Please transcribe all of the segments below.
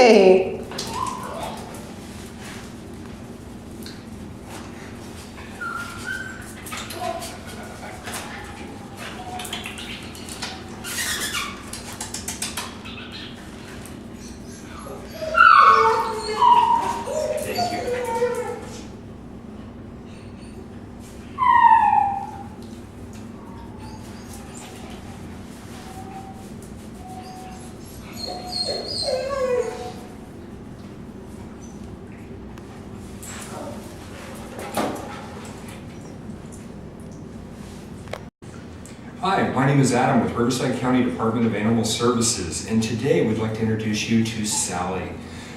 Yay! Thank you. Hi, my name is Adam with Riverside County Department of Animal Services, and today we'd like to introduce you to Sally.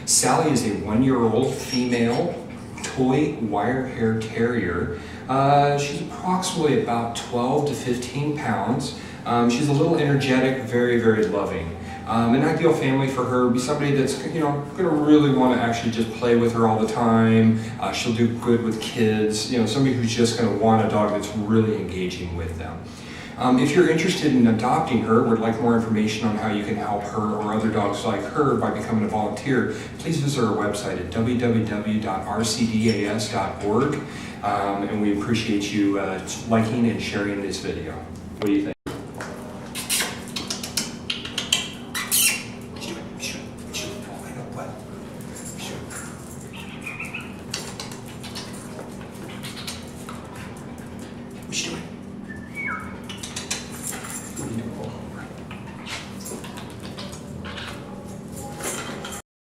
Sally is a 1-year-old female toy wire hair terrier. She's approximately about 12 to 15 pounds. She's a little energetic, very, very loving. An ideal family for her would be somebody that's, going to really want to actually just play with her all the time. She'll do good with kids. Somebody who's just going to want a dog that's really engaging with them. If you're interested in adopting her, would like more information on how you can help her or other dogs like her by becoming a volunteer, please visit our website at www.rcdas.org. And we appreciate you liking and sharing this video. What do you think?